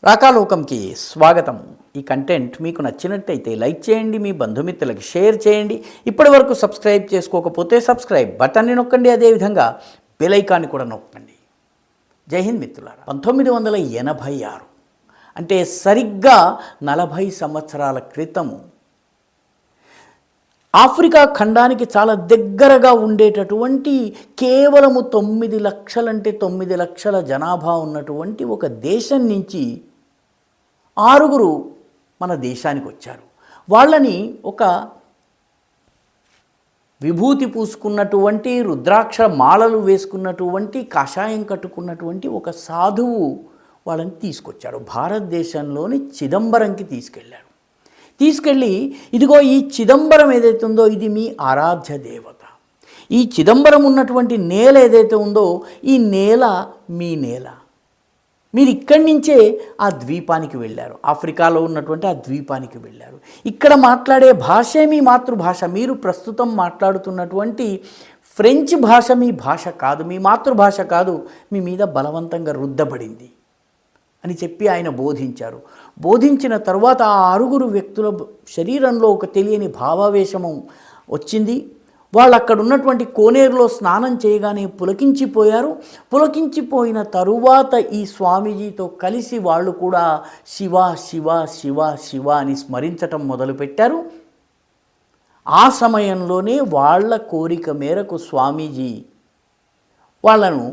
రాకాలోకంకి స్వాగతం. ఈ కంటెంట్ మీకు నచ్చినట్టయితే లైక్ చేయండి, మీ బంధుమిత్రులకి షేర్ చేయండి. ఇప్పటి వరకు సబ్స్క్రైబ్ చేసుకోకపోతే సబ్స్క్రైబ్ బటన్ని నొక్కండి, అదేవిధంగా బెల్ ఐకాన్ని కూడా నొక్కండి. జై హింద్ మిత్రులారా. 1986 అంటే సరిగ్గా 40 సంవత్సరాల క్రితము ఆఫ్రికా ఖండానికి చాలా దగ్గరగా ఉండేటటువంటి కేవలము 9 లక్షలంటే 9 లక్షల జనాభా ఉన్నటువంటి ఒక దేశం నుంచి 6 మన దేశానికి వచ్చారు. వాళ్ళని ఒక విభూతి పూసుకున్నటువంటి, రుద్రాక్ష మాలలు వేసుకున్నటువంటి, కాషాయం కట్టుకున్నటువంటి ఒక సాధువు వాళ్ళని తీసుకొచ్చారు. భారతదేశంలోని చిదంబరంకి తీసుకెళ్ళి ఇదిగో ఈ చిదంబరం ఏదైతే ఉందో ఇది మీ ఆరాధ్య దేవత. ఈ చిదంబరం ఉన్నటువంటి నేల ఏదైతే ఉందో ఈ నేల మీ నేల. మీరు ఇక్కడి నుంచే ఆ ద్వీపానికి వెళ్ళారు, ఆఫ్రికాలో ఉన్నటువంటి ఆ ద్వీపానికి వెళ్ళారు. ఇక్కడ మాట్లాడే భాషే మీ మాతృభాష. మీరు ప్రస్తుతం మాట్లాడుతున్నటువంటి ఫ్రెంచ్ భాష మీ భాష కాదు, మీ మాతృభాష కాదు, మీ మీద బలవంతంగా రుద్దబడింది అని చెప్పి ఆయన బోధించారు. బోధించిన తర్వాత ఆ 6 వ్యక్తుల శరీరంలో ఒక తెలియని భావావేశము వచ్చింది. వాళ్ళు అక్కడ ఉన్నటువంటి కోనేరులో స్నానం చేయగానే పులకించిపోయారు. పులకించిపోయిన తరువాత ఈ స్వామీజీతో కలిసి వాళ్ళు కూడా శివ శివ శివ శివ అని స్మరించటం మొదలుపెట్టారు. ఆ సమయంలోనే వాళ్ళ కోరిక మేరకు స్వామీజీ వాళ్ళను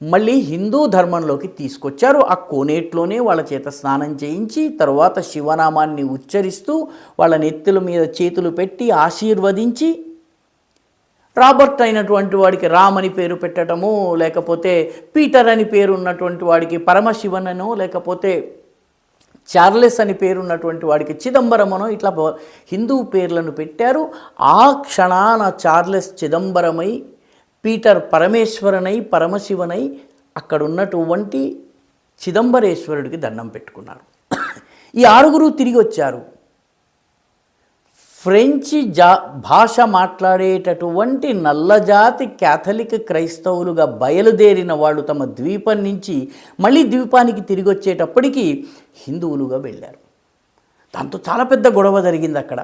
మళ్ళీ హిందూ ధర్మంలోకి తీసుకొచ్చారు. ఆ కోనేట్లోనే వాళ్ళ చేత స్నానం చేయించి తర్వాత శివనామాన్ని ఉచ్చరిస్తూ వాళ్ళ నెత్తుల మీద చేతులు పెట్టి ఆశీర్వదించి, రాబర్ట్ అయినటువంటి వాడికి రామ్ అని పేరు పెట్టడము, లేకపోతే పీటర్ అని పేరు ఉన్నటువంటి వాడికి పరమశివననో, లేకపోతే చార్లెస్ అని పేరున్నటువంటి వాడికి చిదంబరమనో, ఇట్లా హిందూ పేర్లను పెట్టారు. ఆ క్షణాన చార్లెస్ చిదంబరమై, పీటర్ పరమేశ్వరనై, పరమశివనై అక్కడ ఉన్నటువంటి చిదంబరేశ్వరుడికి దండం పెట్టుకున్నారు. ఈ 6 తిరిగి వచ్చారు. ఫ్రెంచ్ భాష మాట్లాడేటటువంటి నల్లజాతి క్యాథలిక్ క్రైస్తవులుగా బయలుదేరిన వాళ్ళు తమ ద్వీపం నుంచి మళ్ళీ ద్వీపానికి తిరిగి వచ్చేటప్పటికి హిందువులుగా వెళ్ళారు. దాంతో చాలా పెద్ద గొడవ జరిగింది అక్కడ.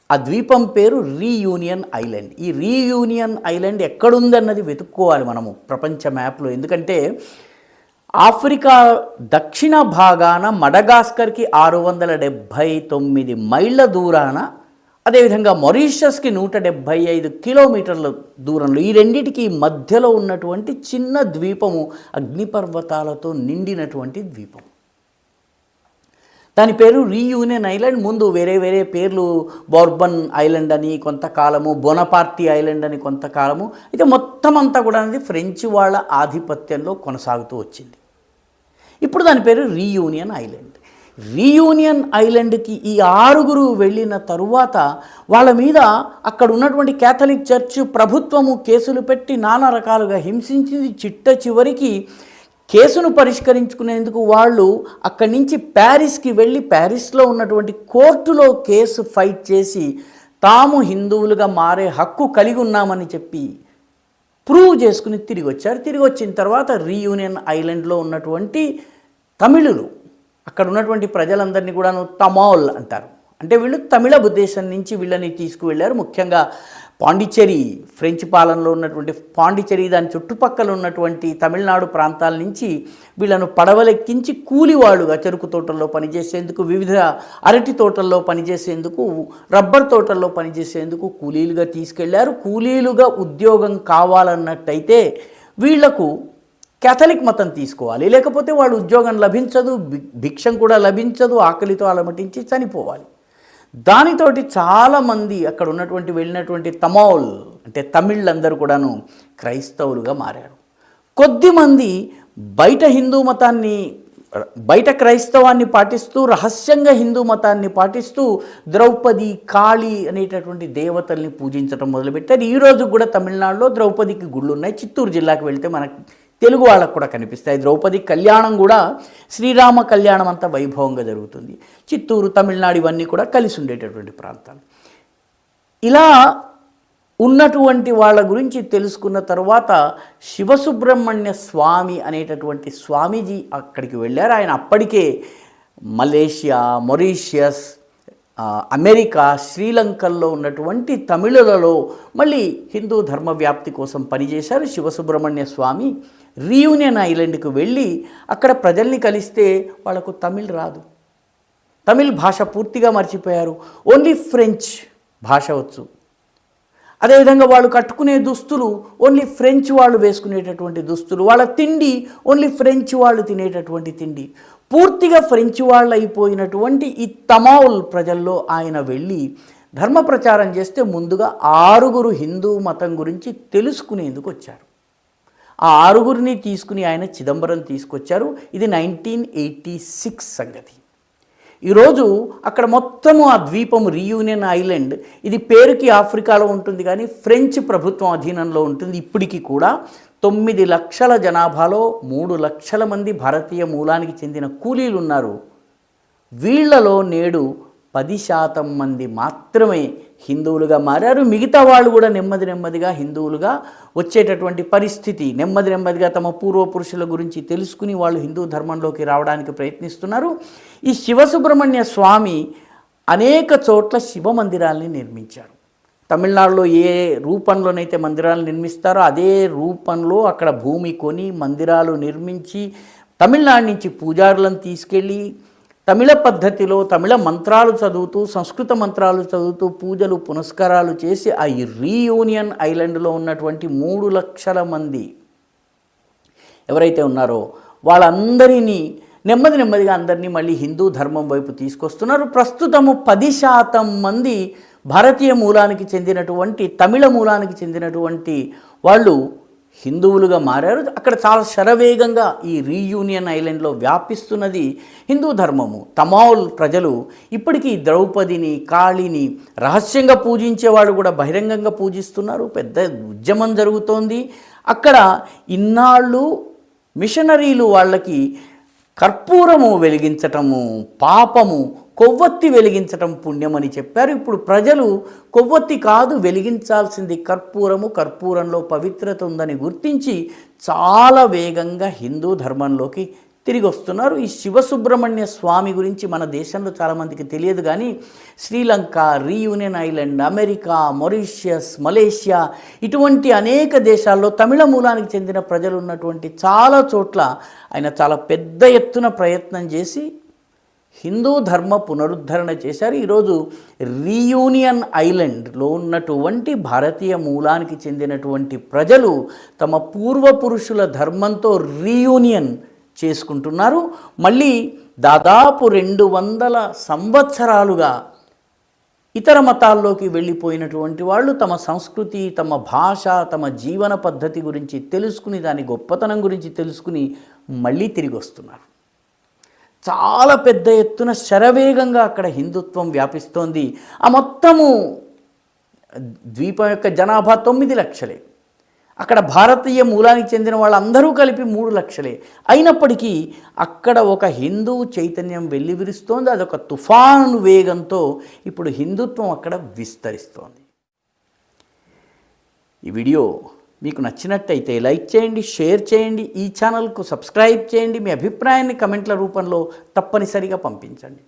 ఆ ద్వీపం పేరు రీయూనియన్ ఐలాండ్. ఈ రీయూనియన్ ఐలాండ్ ఎక్కడుందన్నది వెతుక్కోవాలి మనము ప్రపంచ మ్యాప్లో. ఎందుకంటే ఆఫ్రికా దక్షిణ భాగాన మడగాస్కర్కి 679 మైళ్ళ దూరాన, అదేవిధంగా మొరీషియస్కి 175 కిలోమీటర్ల దూరంలో, ఈ రెండింటికి మధ్యలో ఉన్నటువంటి చిన్న ద్వీపము అగ్నిపర్వతాలతో నిండినటువంటి ద్వీపం. దాని పేరు రీయూనియన్ ఐలాండ్. ముందు వేరే వేరే పేర్లు, బోర్బన్ ఐలాండ్ అని కొంతకాలము, బొనపార్టీ ఐలాండ్ అని కొంతకాలము. అయితే మొత్తం అంతా కూడా అనేది ఫ్రెంచ్ వాళ్ళ ఆధిపత్యంలో కొనసాగుతూ వచ్చింది. ఇప్పుడు దాని పేరు రీయూనియన్ ఐలాండ్. రీయూనియన్ ఐలాండ్కి ఈ 6 వెళ్ళిన తరువాత వాళ్ళ మీద అక్కడ ఉన్నటువంటి క్యాథలిక్ చర్చ్ ప్రభుత్వము కేసులు పెట్టి నానా రకాలుగా హింసించింది. చివరికి కేసును పరిష్కరించుకునేందుకు వాళ్ళు అక్కడి నుంచి ప్యారిస్కి వెళ్ళి ప్యారిస్లో ఉన్నటువంటి కోర్టులో కేసు ఫైట్ చేసి తాము హిందువులుగా మారే హక్కు కలిగి ఉన్నామని చెప్పి ప్రూవ్ చేసుకుని తిరిగి వచ్చారు. తిరిగి వచ్చిన తర్వాత రీయూనియన్ ఐలాండ్లో ఉన్నటువంటి తమిళులు, అక్కడ ఉన్నటువంటి ప్రజలందరినీ కూడా తమోల్ అంటారు. అంటే వీళ్ళు తమిళ దేశం నుంచి వీళ్ళని తీసుకువెళ్ళారు. ముఖ్యంగా పాండిచ్చేరి, ఫ్రెంచ్ పాలనలో ఉన్నటువంటి పాండిచ్చేరి, దాని చుట్టుపక్కల ఉన్నటువంటి తమిళనాడు ప్రాంతాల నుంచి వీళ్ళను పడవలెక్కించి కూలివాళ్ళుగా చెరుకు తోటల్లో పనిచేసేందుకు, వివిధ అరటి తోటల్లో పనిచేసేందుకు, రబ్బర్ తోటల్లో పనిచేసేందుకు కూలీలుగా తీసుకెళ్లారు. కూలీలుగా ఉద్యోగం కావాలన్నట్టయితే వీళ్లకు కేథలిక్ మతం తీసుకోవాలి, లేకపోతే వాళ్ళు ఉద్యోగం లభించదు, భిక్షం కూడా లభించదు, ఆకలితో అలమటించి చనిపోవాలి. దానితోటి చాలామంది అక్కడ ఉన్నటువంటి వెళ్ళినటువంటి తమోల్ అంటే తమిళ్ళందరూ కూడాను క్రైస్తవులుగా మారారు. కొద్దిమంది బయట క్రైస్తవాన్ని పాటిస్తూ, రహస్యంగా హిందూ మతాన్ని పాటిస్తూ ద్రౌపది, కాళీ అనేటటువంటి దేవతల్ని పూజించడం మొదలుపెట్టారు. ఈరోజు కూడా తమిళనాడులో ద్రౌపదికి గుళ్ళు ఉన్నాయి. చిత్తూరు జిల్లాకు వెళ్తే మనకు తెలుగు వాళ్ళకు కూడా కనిపిస్తాయి. ద్రౌపది కళ్యాణం కూడా శ్రీరామ కళ్యాణం అంతా వైభవంగా జరుగుతుంది. చిత్తూరు, తమిళనాడు ఇవన్నీ కూడా కలిసి ఉండేటటువంటి ప్రాంతాలు. ఇలా ఉన్నటువంటి వాళ్ళ గురించి తెలుసుకున్న తర్వాత శివసుబ్రహ్మణ్య స్వామి అనేటటువంటి స్వామీజీ అక్కడికి వెళ్ళారు. ఆయన అప్పటికే మలేషియా, మొరీషియస్, అమెరికా, శ్రీలంకల్లో ఉన్నటువంటి తమిళులలో మళ్ళీ హిందూ ధర్మ వ్యాప్తి కోసం పనిచేశారు. శివసుబ్రహ్మణ్య స్వామి రీయూనియన్ ఐలాండ్కి వెళ్ళి అక్కడ ప్రజల్ని కలిస్తే వాళ్ళకు తమిళ్ రాదు, తమిళ్ భాష పూర్తిగా మర్చిపోయారు, ఓన్లీ ఫ్రెంచ్ భాష వచ్చు. అదేవిధంగా వాళ్ళు కట్టుకునే దుస్తులు ఓన్లీ ఫ్రెంచ్ వాళ్ళు వేసుకునేటటువంటి దుస్తులు, వాళ్ళ తిండి ఓన్లీ ఫ్రెంచ్ వాళ్ళు తినేటటువంటి తిండి, పూర్తిగా ఫ్రెంచ్ వాళ్ళు అయిపోయినటువంటి ఈ తమౌల్ ప్రజల్లో ఆయన వెళ్ళి ధర్మ ప్రచారం చేస్తే ముందుగా 6 హిందూ మతం గురించి తెలుసుకునేందుకు వచ్చారు. ఆ 6 తీసుకుని ఆయన చిదంబరం తీసుకొచ్చారు. ఇది 1986 సంగతి. ఈరోజు అక్కడ మొత్తము ఆ ద్వీపం రీయూనియన్ ఐలాండ్, ఇది పేరుకి ఆఫ్రికాలో ఉంటుంది కానీ ఫ్రెంచ్ ప్రభుత్వం అధీనంలో ఉంటుంది. ఇప్పటికీ కూడా 9 లక్షల జనాభాలో 3 లక్షల మంది భారతీయ మూలానికి చెందిన కూలీలు ఉన్నారు. వీళ్లలో నేడు 10% మంది మాత్రమే హిందువులుగా మారారు. మిగతా వాళ్ళు కూడా నెమ్మదిగా హిందువులుగా వచ్చేటటువంటి పరిస్థితి, నెమ్మదిగా తమ పూర్వపురుషుల గురించి తెలుసుకుని వాళ్ళు హిందూ ధర్మంలోకి రావడానికి ప్రయత్నిస్తున్నారు. ఈ శివసుబ్రహ్మణ్య స్వామి అనేక చోట్ల శివ మందిరాల్ని నిర్మించారు. తమిళనాడులో ఏ రూపంలోనైతే మందిరాలు నిర్మిస్తారో అదే రూపంలో అక్కడ భూమి కొని మందిరాలు నిర్మించి తమిళనాడు నుంచి పూజారులను తీసుకెళ్ళి తమిళ పద్ధతిలో తమిళ మంత్రాలు చదువుతూ, సంస్కృత మంత్రాలు చదువుతూ పూజలు పునస్కారాలు చేసి ఆ రీయూనియన్ ఐలాండ్లో ఉన్నటువంటి 3 లక్షల మంది ఎవరైతే ఉన్నారో వాళ్ళందరినీ నెమ్మదిగా అందరినీ మళ్ళీ హిందూ ధర్మం వైపు తీసుకొస్తున్నారు. ప్రస్తుతము 10% మంది భారతీయ మూలానికి చెందినటువంటి, తమిళ మూలానికి చెందినటువంటి వాళ్ళు హిందువులుగా మారారు. అక్కడ చాలా శరవేగంగా ఈ రీయూనియన్ ఐలాండ్లో వ్యాపిస్తున్నది హిందూ ధర్మము. తమౌల్ ప్రజలు ఇప్పటికీ ద్రౌపదిని, కాళిని రహస్యంగా పూజించేవాళ్ళు కూడా బహిరంగంగా పూజిస్తున్నారు. పెద్ద ఉద్యమం జరుగుతోంది. అక్కడ ఇన్నాళ్ళు మిషనరీలు వాళ్ళకి కర్పూరము వెలిగించటము పాపము, కొవ్వొత్తి వెలిగించటం పుణ్యమని చెప్పారు. ఇప్పుడు ప్రజలు కొవ్వొత్తి కాదు వెలిగించాల్సింది కర్పూరము, కర్పూరంలో పవిత్రత ఉందని గుర్తించి చాలా వేగంగా హిందూ ధర్మంలోకి తిరిగి వస్తున్నారు. ఈ శివసుబ్రహ్మణ్య స్వామి గురించి మన దేశంలో చాలామందికి తెలియదు కానీ Sri Lanka, Reunion Island, America, Mauritius, Malaysia ఇటువంటి అనేక దేశాల్లో తమిళ మూలానికి చెందిన ప్రజలు ఉన్నటువంటి చాలా చోట్ల ఆయన చాలా పెద్ద ఎత్తున ప్రయత్నం చేసి హిందూ ధర్మ పునరుద్ధరణ చేశారు. ఈరోజు రీయూనియన్ ఐలాండ్లో ఉన్నటువంటి భారతీయ మూలానికి చెందినటువంటి ప్రజలు తమ పూర్వపురుషుల ధర్మంతో రీయూనియన్ చేసుకుంటున్నారు. మళ్ళీ దాదాపు 200 సంవత్సరాలుగా ఇతర మతాల్లోకి వెళ్ళిపోయినటువంటి వాళ్ళు తమ సంస్కృతి, తమ భాష, తమ జీవన పద్ధతి గురించి తెలుసుకుని, దాని గొప్పతనం గురించి తెలుసుకుని మళ్ళీ తిరిగి వస్తున్నారు. చాలా పెద్ద ఎత్తున శరవేగంగా అక్కడ హిందుత్వం వ్యాపిస్తోంది. ఆ మొత్తము ద్వీపం యొక్క జనాభా 9 లక్షలే. అక్కడ భారతీయ మూలానికి చెందిన వాళ్ళందరూ కలిపి 3 లక్షలే. అయినప్పటికీ అక్కడ ఒక హిందూ చైతన్యం వెల్లివిరుస్తోంది. అదొక తుఫాను వేగంతో ఇప్పుడు హిందుత్వం అక్కడ విస్తరిస్తోంది. ఈ వీడియో మీకు నచ్చినట్టయితే లైక్ చేయండి, షేర్ చేయండి, ఈ ఛానల్కు సబ్స్క్రైబ్ చేయండి. మీ అభిప్రాయాన్ని కమెంట్ల రూపంలో తప్పనిసరిగా పంపించండి.